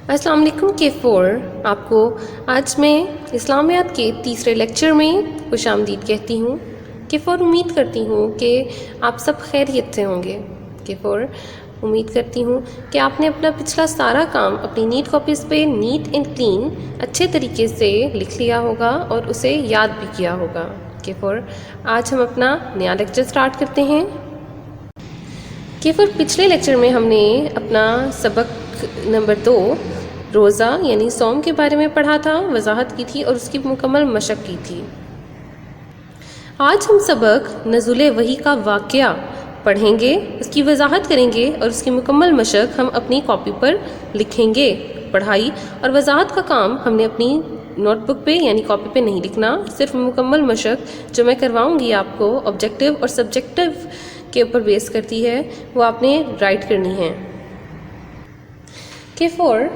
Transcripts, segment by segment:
السلام علیکم K4 آپ کو آج میں اسلامیات کے تیسرے لیکچر میں خوش آمدید کہتی ہوں۔ K4 امید کرتی ہوں کہ آپ سب خیریت سے ہوں گے۔ K4 امید کرتی ہوں کہ آپ نے اپنا پچھلا سارا کام اپنی نیٹ کاپیز پہ نیٹ اینڈ کلین اچھے طریقے سے لکھ لیا ہوگا اور اسے یاد بھی کیا ہوگا۔ K4 آج ہم اپنا نیا لیکچر سٹارٹ کرتے ہیں۔ K4 پچھلے لیکچر میں ہم نے اپنا سبق نمبر 2 روزہ یعنی صوم کے بارے میں پڑھا تھا، وضاحت کی تھی اور اس کی مکمل مشق کی تھی۔ آج ہم سبق نزول وحی کا واقعہ پڑھیں گے، اس کی وضاحت کریں گے اور اس کی مکمل مشق ہم اپنی کاپی پر لکھیں گے۔ پڑھائی اور وضاحت کا کام ہم نے اپنی نوٹ بک پہ یعنی کاپی پہ نہیں لکھنا، صرف مکمل مشق جو میں کرواؤں گی آپ کو آبجیکٹیو اور سبجیکٹیو کے اوپر بیس کرتی ہے، وہ آپ نے رائٹ کرنی ہے۔ K4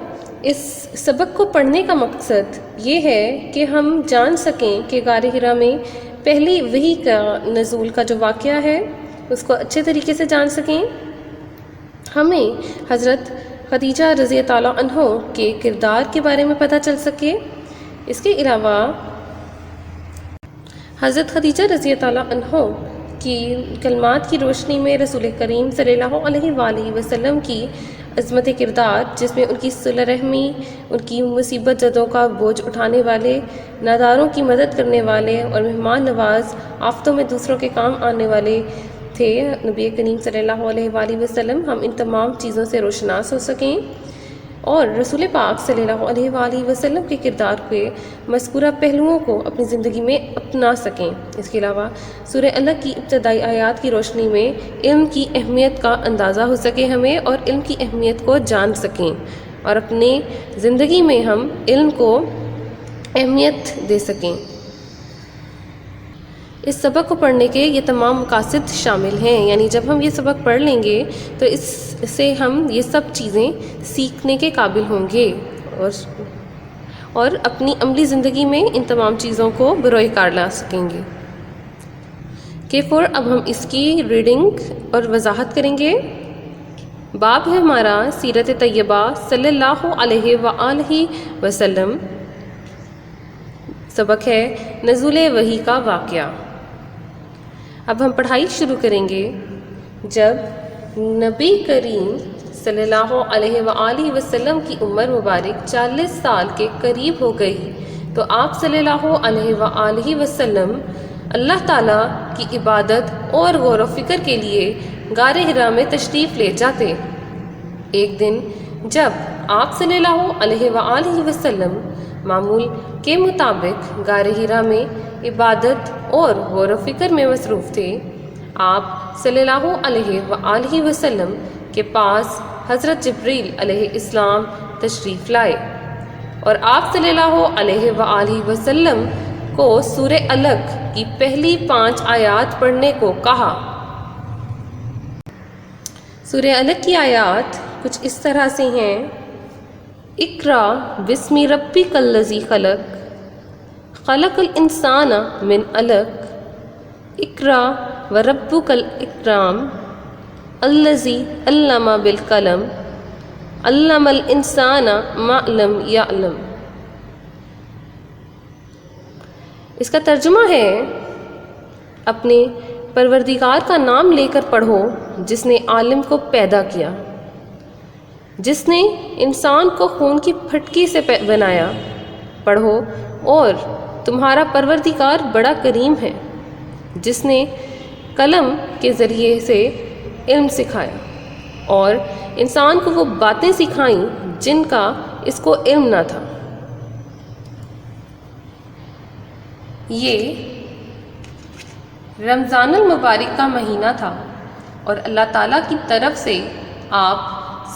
اس سبق کو پڑھنے کا مقصد یہ ہے کہ ہم جان سکیں کہ غار حرا میں پہلی وحی کا نزول کا جو واقعہ ہے اس کو اچھے طریقے سے جان سکیں، ہمیں حضرت خدیجہ رضی تعالیٰ عنہ کے کردار کے بارے میں پتہ چل سکے۔ اس کے علاوہ حضرت خدیجہ رضی تعالیٰ عنہ کی کلمات کی روشنی میں رسول کریم صلی اللہ علیہ وآلہ وسلم کی عظمت کردار، جس میں ان کی صلہ رحمی، ان کی مصیبت زدوں کا بوجھ اٹھانے والے، ناداروں کی مدد کرنے والے اور مہمان نواز، آفتوں میں دوسروں کے کام آنے والے تھے نبی کریم صلی اللہ علیہ وآلہ وسلم، ہم ان تمام چیزوں سے روشناس ہو سکیں اور رسول پاک صلی اللہ علیہ وآلہ وسلم کے کردار کے مذکورہ پہلوؤں کو اپنی زندگی میں اپنا سکیں۔ اس کے علاوہ سورہ الگ کی ابتدائی آیات کی روشنی میں علم کی اہمیت کا اندازہ ہو سکے ہمیں، اور علم کی اہمیت کو جان سکیں اور اپنے زندگی میں ہم علم کو اہمیت دے سکیں۔ اس سبق کو پڑھنے کے یہ تمام مقاصد شامل ہیں، یعنی جب ہم یہ سبق پڑھ لیں گے تو اس سے ہم یہ سب چیزیں سیکھنے کے قابل ہوں گے اور اپنی عملی زندگی میں ان تمام چیزوں کو بروئے کار لا سکیں گے۔ K4 اب ہم اس کی ریڈنگ اور وضاحت کریں گے۔ باب ہے ہمارا سیرت طیبہ صلی اللہ علیہ وآلہ وسلم، سبق ہے نزول وحی کا واقعہ۔ اب ہم پڑھائی شروع کریں گے۔ جب نبی کریم صلی اللہ علیہ وآلہ وسلم کی عمر مبارک 40 سال کے قریب ہو گئی تو آپ صلی اللہ علیہ وآلہ وسلم اللہ تعالیٰ کی عبادت اور غور و فکر کے لیے غار حرا میں تشریف لے جاتے۔ ایک دن جب آپ صلی اللہ علیہ وآلہ وسلم معمول کے مطابق غار حرا میں عبادت اور غور و فکر میں مصروف تھے، آپ صلی اللہ علیہ وآلہ وسلم کے پاس حضرت جبریل علیہ السلام تشریف لائے اور آپ صلی اللہ علیہ وآلہ وسلم کو سورہ الگ کی پہلی 5 آیات پڑھنے کو کہا۔ سورہ الگ کی آیات کچھ اس طرح سے ہیں: اقرا بسم ربک الذی خلق، خلق الانسان من علق، اقرا وربک الاکرم، الذی علم بالقلم، علم الانسان ما لم یعلم۔ اس کا ترجمہ ہے اپنے پروردگار کا نام لے کر پڑھو جس نے عالم کو پیدا کیا، جس نے انسان کو خون کی پھٹکی سے بنایا۔ پڑھو اور تمہارا پروردگار بڑا کریم ہے جس نے قلم کے ذریعے سے علم سکھایا اور انسان کو وہ باتیں سکھائیں جن کا اس کو علم نہ تھا۔ یہ رمضان المبارک کا مہینہ تھا اور اللہ تعالیٰ کی طرف سے آپ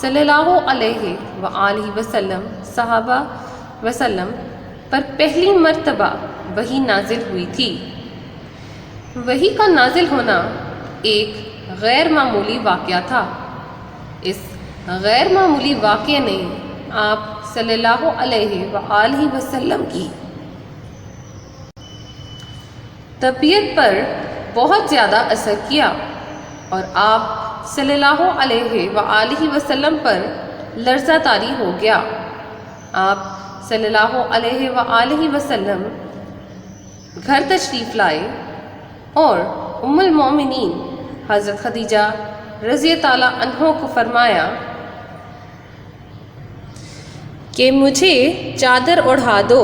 صلی اللہ علیہ وآلہ وسلم صحابہ وسلم پر پہلی مرتبہ وحی نازل ہوئی تھی۔ وحی کا نازل ہونا ایک غیر معمولی واقعہ تھا۔ اس غیر معمولی واقعے نے آپ صلی اللہ علیہ وآلہ وسلم کی طبیعت پر بہت زیادہ اثر کیا اور آپ صلی اللہ علیہ وآلہ وسلم پر لرزہ طاری ہو گیا۔ آپ صلی اللہ علیہ وآلہ وسلم گھر تشریف لائے اور ام المومنین حضرت خدیجہ رضی تعالیٰ عنہ کو فرمایا کہ مجھے چادر اوڑھا دو۔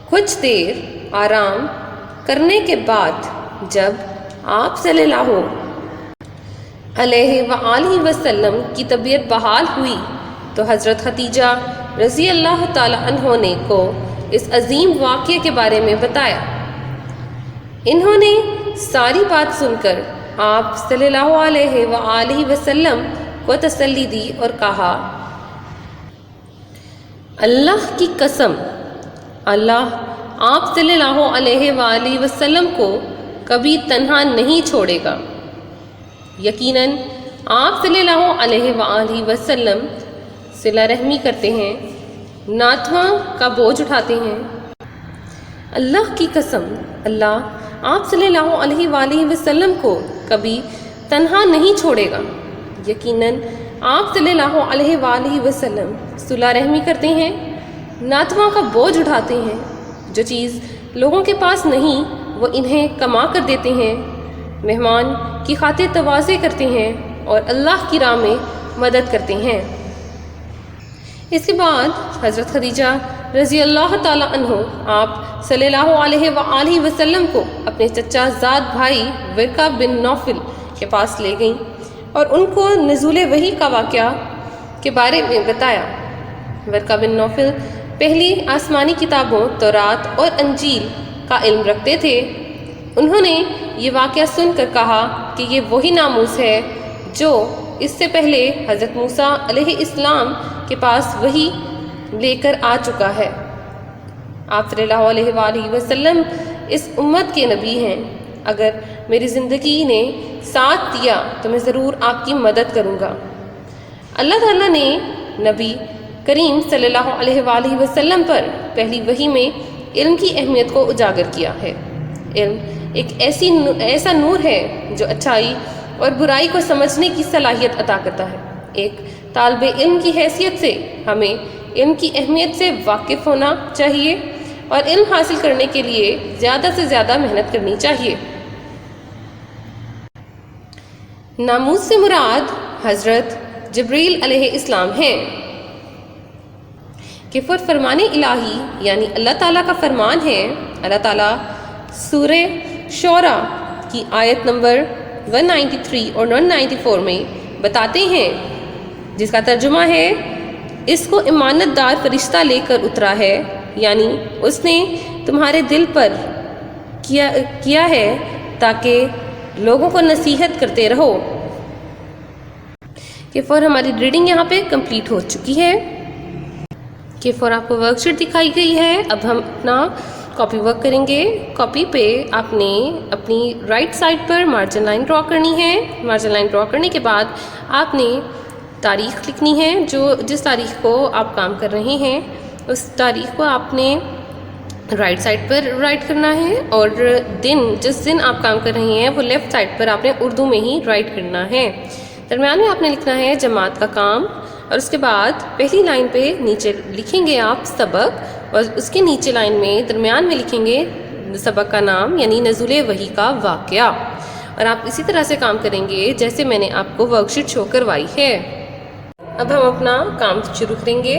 کچھ دیر آرام کرنے کے بعد جب آپ صلی اللہ علیہ وآلہ وسلم کی طبیعت بحال ہوئی تو حضرت خدیجہ رضی اللہ تعالیٰ عنہ نے کو اس عظیم واقعے کے بارے میں بتایا۔ انہوں نے ساری بات سن کر آپ صلی اللہ علیہ وآلہ وسلم کو تسلی دی اور کہا، اللہ کی قسم، اللہ آپ صلی اللہ علیہ وآلہ وسلم کو کبھی تنہا نہیں چھوڑے گا۔ یقیناً آپ صلی اللہ علیہ وآلہ وسلم صلہ رحمی کرتے ہیں، ناتواں کا بوجھ اٹھاتے ہیں۔ اللہ کی قسم، اللہ آپ صلی اللہ علیہ وآلہ وسلم کو کبھی تنہا نہیں چھوڑے گا۔ یقیناً آپ صلی اللہ علیہ وآلہ وسلم صلہ رحمی کرتے ہیں، ناتواں کا بوجھ اٹھاتے ہیں۔ جو چیز لوگوں کے پاس نہیں وہ انہیں کما کر دیتے ہیں، مہمان کی خاطر تواضع کرتے ہیں اور اللہ کی راہ میں مدد کرتے ہیں۔ اس کے بعد حضرت خدیجہ رضی اللہ تعالیٰ عنہ آپ صلی اللہ علیہ وآلہ وسلم کو اپنے چچا زاد بھائی ورقہ بن نوفل کے پاس لے گئیں اور ان کو نزول وحی کا واقعہ کے بارے میں بتایا۔ ورقہ بن نوفل پہلی آسمانی کتابوں تورات اور انجیل کا علم رکھتے تھے۔ انہوں نے یہ واقعہ سن کر کہا کہ یہ وہی ناموس ہے جو اس سے پہلے حضرت موسیٰ علیہ السلام کے پاس وحی لے کر آ چکا ہے۔ آپ صلی اللہ علیہ وآلہ وسلم اس امت کے نبی ہیں۔ اگر میری زندگی نے ساتھ دیا تو میں ضرور آپ کی مدد کروں گا۔ اللہ تعالیٰ نے نبی کریم صلی اللہ علیہ وآلہ وسلم پر پہلی وحی میں علم کی اہمیت کو اجاگر کیا ہے۔ علم ایک ایسا نور ہے جو اچھائی اور برائی کو سمجھنے کی صلاحیت عطا کرتا ہے۔ ایک طالب علم کی حیثیت سے ہمیں علم کی اہمیت سے واقف ہونا چاہیے اور علم حاصل کرنے کے لیے زیادہ سے زیادہ محنت کرنی چاہیے۔ ناموس سے مراد حضرت جبریل علیہ السلام ہیں کہ فرمان الہی یعنی اللہ تعالیٰ کا فرمان ہے۔ اللہ تعالیٰ سورہ شعراء کی آیت نمبر 193 اور 194 میں بتاتے ہیں، جس کا ترجمہ ہے، اس کو امانت دار فرشتہ لے کر اترا ہے، یعنی اس نے تمہارے دل پر کیا ہے تاکہ لوگوں کو نصیحت کرتے رہو۔ کہ فور ہماری ریڈنگ یہاں پہ کمپلیٹ ہو چکی ہے۔ کہ فور آپ کو ورک شیٹ دکھائی گئی ہے۔ اب ہم اپنا کاپی ورک کریں گے۔ کاپی پہ آپ نے اپنی رائٹ سائڈ پر مارجن لائن ڈرا کرنی ہے۔ مارجن لائن ڈرا کرنے کے بعد آپ نے تاریخ لکھنی ہے، جس تاریخ کو آپ کام کر رہے ہیں اس تاریخ کو آپ نے رائٹ سائڈ پر رائٹ کرنا ہے، اور جس دن آپ کام کر رہے ہیں وہ لیفٹ سائڈ پر آپ نے اردو میں ہی رائٹ کرنا ہے۔ درمیان میں آپ نے لکھنا ہے جماعت کا کام، اور اس کے بعد پہلی لائن پہ نیچے لکھیں گے آپ سبق، اور اس کے نیچے لائن میں درمیان میں لکھیں گے سبق کا نام یعنی نزول وحی کا واقعہ، اور آپ اسی طرح سے کام کریں گے جیسے میں نے آپ کو ورک شیٹ شو کروائی ہے۔ اب ہم اپنا کام شروع کریں گے۔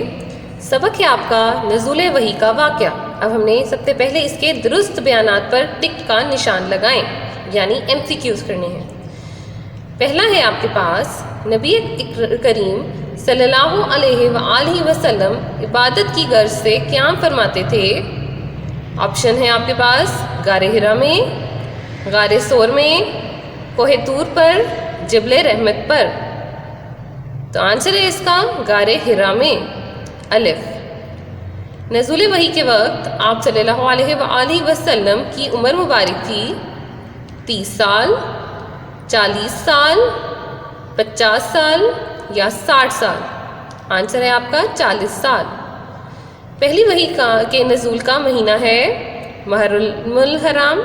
سبق ہے آپ کا نزول وحی کا واقعہ۔ اب ہم نے سب سے پہلے اس کے درست بیانات پر ٹک کا نشان لگائیں، یعنی MCQs کرنے ہیں۔ پہلا ہے آپ کے پاس نبی کریم صلی اللہ علیہ وآلہ وسلم عبادت کی غرض سے قیام فرماتے تھے۔ آپشن ہے آپ کے پاس غار حرا میں، غار ثور میں، کوہ طور پر، جبل رحمت پر۔ تو آنسر ہے اس کا غار حرا میں۔ الف، نزول وحی کے وقت آپ صلی اللہ علیہ وآلہ وسلم کی عمر مبارک تھی 30 سال، 40 سال، 50 سال یا 60 سال۔ آنسر ہے آپ کا 40 سال۔ پہلی وحی کے نزول کا مہینہ ہے محرم الحرام۔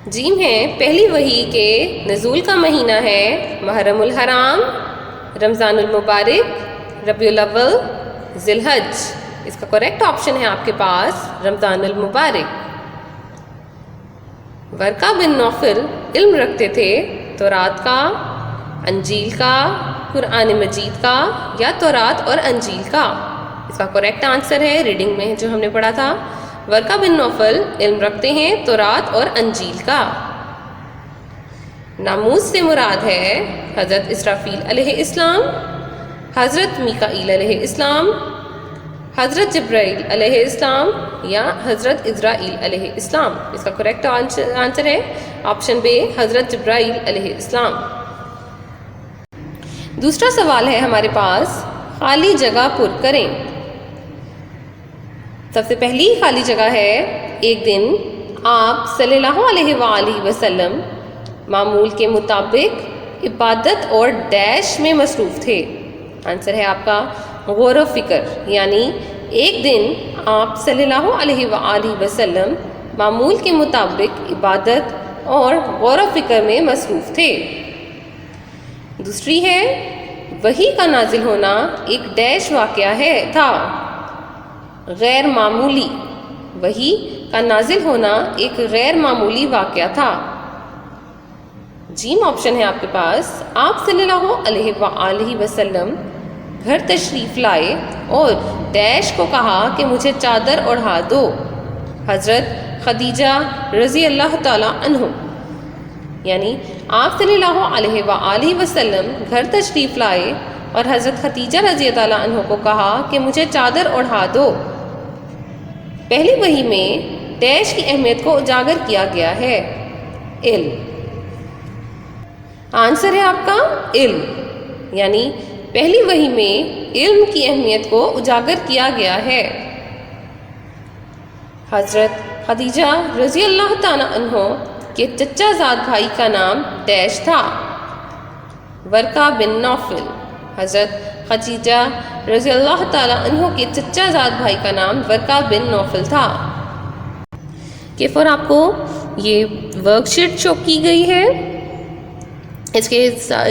جیم ہے پہلی وحی کے نزول کا مہینہ ہے محرم الحرام۔ رمضان المبارک، ربیع الاول، ذی الحج۔ اس کا کریکٹ آپشن ہے آپ کے پاس رمضان المبارک۔ ورقہ بن نوفل علم رکھتے تھے تورات کا، انجیل کا، قرآن مجید کا یا تورات اور انجیل کا؟ اس کا کریکٹ آنسر ہے ریڈنگ میں جو ہم نے پڑھا تھا، ورقہ بن نوفل علم رکھتے ہیں تورات اور انجیل کا۔ ناموس سے مراد ہے حضرت اسرافیل علیہ السلام، حضرت میکائیل علیہ السلام، حضرت جبرائیل علیہ السلام یا حضرت اسرائیل علیہ السلام؟ اس کا کریکٹ آنسر ہے آپشن بے، حضرت جبرائیل علیہ السلام۔ دوسرا سوال ہے ہمارے پاس، خالی جگہ پر کریں۔ سب سے پہلی خالی جگہ ہے، ایک دن آپ صلی اللہ علیہ وآلہ وسلم معمول کے مطابق عبادت اور ڈیش میں مصروف تھے۔ آنسر ہے آپ کا غور و فکر، یعنی ایک دن آپ صلی اللہ علیہ وآلہ وسلم معمول کے مطابق عبادت اور غور و فکر میں مصروف تھے۔ دوسری ہے، وحی کا نازل ہونا ایک ڈیش واقعہ تھا، غیر معمولی۔ وحی کا نازل ہونا ایک غیر معمولی واقعہ تھا۔ جیم آپشن ہے آپ کے پاس، آپ صلی اللہ علیہ وآلہ وسلم گھر تشریف لائے اور ڈیش کو کہا کہ مجھے چادر اوڑھا دو۔ حضرت خدیجہ رضی اللہ تعالی عنہ، یعنی آپ صلی اللہ علیہ وآلہ وسلم گھر تشریف لائے اور حضرت خدیجہ رضی اللہ تعالی عنہ کو کہا کہ مجھے چادر اوڑھا دو۔ پہلی وحی میں ڈیش کی اہمیت کو اجاگر کیا گیا ہے، علم۔ آنسر ہے آپ کا علم، یعنی پہلی وحی میں علم کی اہمیت کو اجاگر کیا گیا ہے۔ حضرت خدیجہ رضی اللہ تعالی عنہ کے چچا زاد بھائی کا نام ڈیش تھا، ورقہ بن نوفل۔ حضرت خدیجہ رضی اللہ تعالی عنہ کے چچا زاد بھائی کا نام ورقہ بن نوفل تھا۔ کہ فور آپ کو یہ ورک شیٹ شو کی گئی ہے، اس کے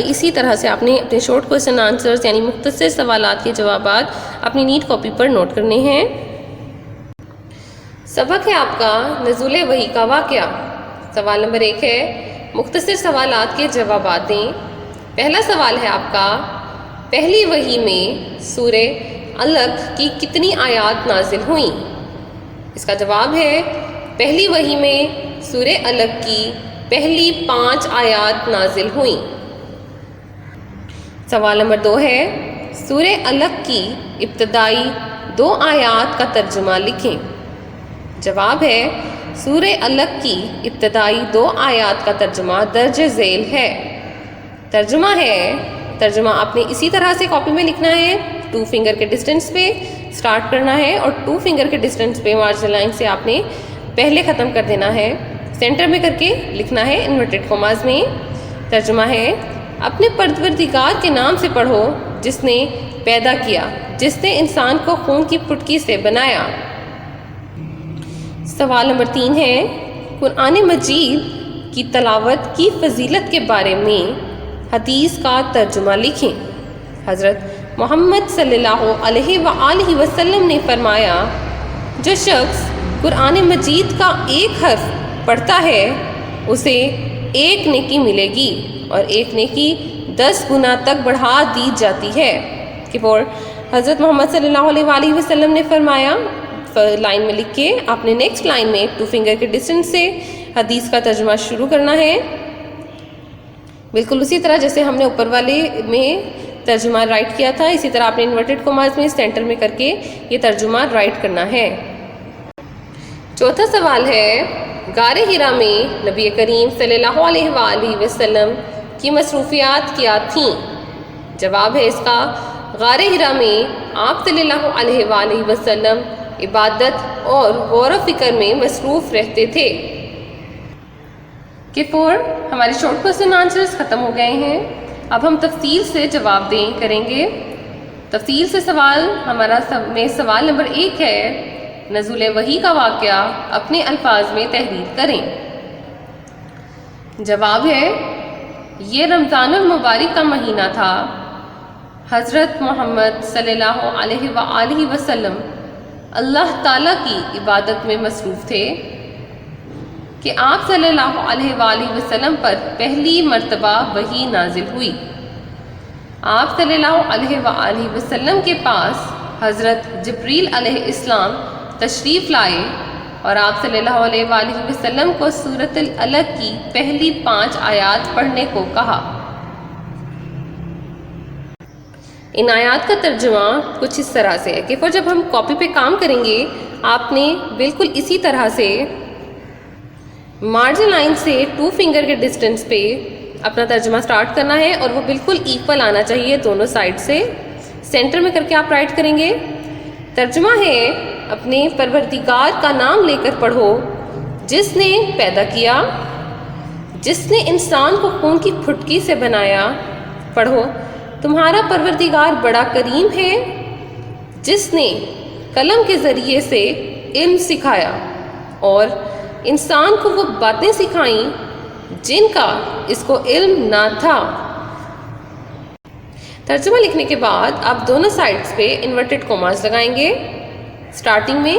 اسی طرح سے آپ نے اپنے شارٹ کویشچن آنسرز یعنی مختصر سوالات کے جوابات اپنی نیٹ کاپی پر نوٹ کرنے ہیں۔ سبق ہے آپ کا نزول وحی کا واقعہ۔ سوال نمبر 1 ہے، مختصر سوالات کے جوابات دیں۔ پہلا سوال ہے آپ کا، پہلی وحی میں سورہ علق کی کتنی آیات نازل ہوئیں؟ اس کا جواب ہے، پہلی وحی میں سورہ علق کی پہلی 5 آیات نازل ہوئیں۔ سوال نمبر 2 ہے، سورہ علق کی ابتدائی 2 آیات کا ترجمہ لکھیں۔ جواب ہے، سورہ علق کی ابتدائی 2 آیات کا ترجمہ درج ذیل ہے۔ ترجمہ آپ نے اسی طرح سے کاپی میں لکھنا ہے، 2 فنگر کے ڈسٹینس پہ سٹارٹ کرنا ہے اور 2 فنگر کے ڈسٹینس پہ مارجن لائن سے آپ نے پہلے ختم کر دینا ہے، سینٹر میں کر کے لکھنا ہے انورٹڈ کاماز میں۔ ترجمہ ہے، اپنے پروردگار کے نام سے پڑھو جس نے پیدا کیا، جس نے انسان کو خون کی پٹکی سے بنایا۔ سوال نمبر 3 ہے، قرآن مجید کی تلاوت کی فضیلت کے بارے میں حدیث کا ترجمہ لکھیں۔ حضرت محمد صلی اللہ علیہ وآلہ وسلم نے فرمایا، جو شخص قرآن مجید کا ایک حرف پڑھتا ہے اسے 1 نیکی ملے گی اور 1 نیکی 10 گنا تک بڑھا دی جاتی ہے۔ کہ فور حضرت محمد صلی اللہ علیہ وآلہ وسلم نے فرمایا، لائن میں لکھ کے آپ نے نیکسٹ لائن میں 2 فنگر کے ڈسٹینس سے حدیث کا ترجمہ شروع کرنا ہے، بالکل اسی طرح جیسے ہم نے اوپر والے میں ترجمہ رائٹ کیا تھا، اسی طرح آپ نے انورٹڈ کاماز میں سینٹر میں کر کے یہ ترجمہ رائٹ کرنا ہے۔ چوتھا سوال ہے، غار حرا میں نبی کریم صلی اللہ علیہ وآلہ وسلم کی مصروفیات کیا تھیں؟ جواب ہے اس کا، غار حرا میں آپ صلی اللہ علیہ وآلہ وسلم عبادت اور غور و فکر میں مصروف رہتے تھے۔ کہ 4 ہمارے شارٹ کویشچن آنسرز ختم ہو گئے ہیں، اب ہم تفصیل سے جواب کریں گے۔ تفصیل سے سوال ہمارا سوال نمبر 1 ہے، نزول وحی کا واقعہ اپنے الفاظ میں تحریر کریں۔ جواب ہے، یہ رمضان المبارک کا مہینہ تھا حضرت محمد صلی اللہ علیہ وآلہ وسلم اللہ تعالیٰ کی عبادت میں مصروف تھے کہ آپ صلی اللہ علیہ وآلہ وسلم پر پہلی مرتبہ وحی نازل ہوئی۔ آپ صلی اللہ علیہ وآلہ وسلم کے پاس حضرت جبریل علیہ السلام تشریف لائے اور آپ صلی اللہ علیہ وآلہ وسلم کو سورۃ العلق کی پہلی 5 آیات پڑھنے کو کہا۔ ان آیات کا ترجمہ کچھ اس طرح سے ہے کہ پھر جب ہم کاپی پہ کام کریں گے آپ نے بالکل اسی طرح سے مارجن لائن سے 2 فنگر کے ڈسٹنس پہ اپنا ترجمہ سٹارٹ کرنا ہے اور وہ بالکل ایکول آنا چاہیے دونوں سائڈ سے۔ سینٹر میں کر کے آپ رائٹ کریں گے۔ ترجمہ ہے اپنے پروردگار کا نام لے کر پڑھو جس نے پیدا کیا، جس نے انسان کو خون کی پھٹکی سے بنایا۔ پڑھو تمہارا پروردگار بڑا کریم ہے جس نے قلم کے ذریعے سے علم سکھایا اور انسان کو وہ باتیں سکھائیں جن کا اس کو علم نہ تھا۔ ترجمہ لکھنے کے بعد آپ دونوں سائڈز پہ انورٹڈ کوماز لگائیں گے، سٹارٹنگ میں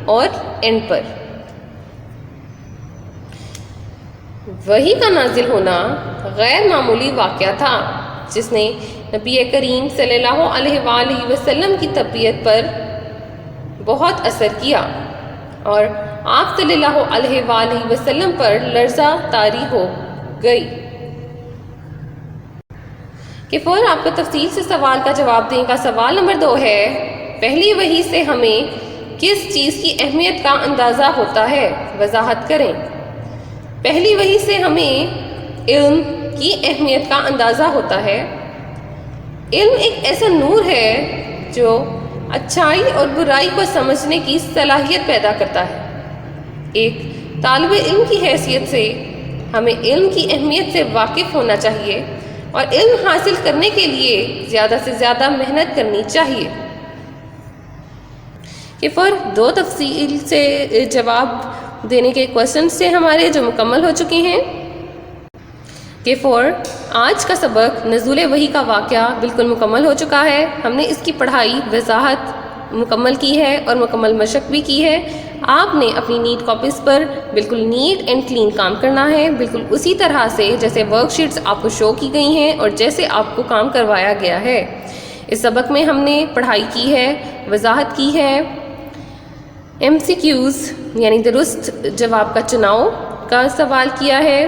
اور اینڈ پر۔ وحی کا نازل ہونا غیر معمولی واقعہ تھا جس نے نبی کریم صلی اللہ علیہ وآلہ وسلم کی طبیعت پر بہت اثر کیا اور آپ صلی اللہ علیہ وآلہ وسلم پر لرزہ طاری ہو گئی۔ کہ فور آپ کو تفصیل سے سوال کا جواب دیں کا سوال نمبر 2 ہے، پہلی وحی سے ہمیں کس چیز کی اہمیت کا اندازہ ہوتا ہے؟ وضاحت کریں۔ پہلی وحی سے ہمیں علم کی اہمیت کا اندازہ ہوتا ہے۔ علم ایک ایسا نور ہے جو اچھائی اور برائی کو سمجھنے کی صلاحیت پیدا کرتا ہے۔ ایک طالب علم کی حیثیت سے ہمیں علم کی اہمیت سے واقف ہونا چاہیے اور علم حاصل کرنے کے لیے زیادہ سے زیادہ محنت کرنی چاہیے۔ کہ فور 2 تفصیل سے جواب دینے کے کوشچن سے ہمارے جو مکمل ہو چکے ہیں۔ کہ فور آج کا سبق نزول وحی کا واقعہ بالکل مکمل ہو چکا ہے۔ ہم نے اس کی پڑھائی وضاحت مکمل کی ہے اور مکمل مشق بھی کی ہے۔ آپ نے اپنی نیٹ کاپیز پر بالکل نیٹ اینڈ کلین کام کرنا ہے، بالکل اسی طرح سے جیسے ورک شیٹس آپ کو شو کی گئی ہیں اور جیسے آپ کو کام کروایا گیا ہے۔ اس سبق میں ہم نے پڑھائی کی ہے، وضاحت کی ہے، MCQs یعنی درست جواب کا چناؤ کا سوال کیا ہے،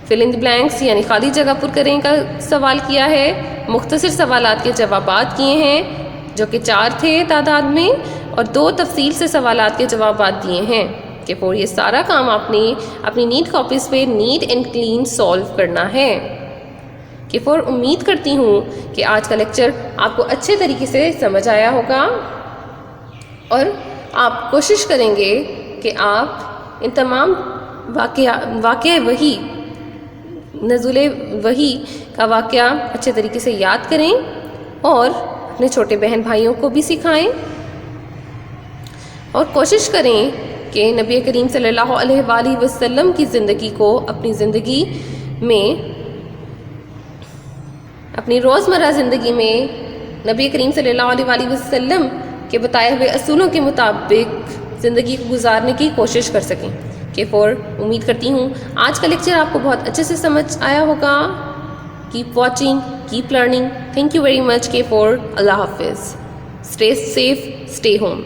فل ان دی بلینکس یعنی خالی جگہ پر کریں کا سوال کیا ہے، مختصر سوالات کے جوابات کیے ہیں جو کہ 4 تھے تعداد میں، اور 2 تفصیل سے سوالات کے جوابات دیے ہیں۔ کہ فور یہ سارا کام آپ نے اپنی نیٹ کاپیز پہ نیٹ اینڈ کلین سولو کرنا ہے۔ کہ فور امید کرتی ہوں کہ آج کا لیکچر آپ کو اچھے طریقے سے سمجھ آیا ہوگا اور آپ کوشش کریں گے کہ آپ ان تمام واقعہ وحی نزول وحی کا واقعہ اچھے طریقے سے یاد کریں اور اپنے چھوٹے بہن بھائیوں کو بھی سکھائیں اور کوشش کریں کہ نبی کریم صلی اللہ علیہ وآلہ وسلم کی زندگی کو اپنی زندگی میں، اپنی روزمرہ زندگی میں نبی کریم صلی اللہ علیہ وآلہ وسلم کے بتائے ہوئے اصولوں کے مطابق زندگی کو گزارنے کی کوشش کر سکیں۔ کہ فور امید کرتی ہوں آج کا لیکچر آپ کو بہت اچھے سے سمجھ آیا ہوگا۔ Keep watching, keep learning. Thank you very much. کہ فور اللہ حافظ۔ Stay safe, stay home.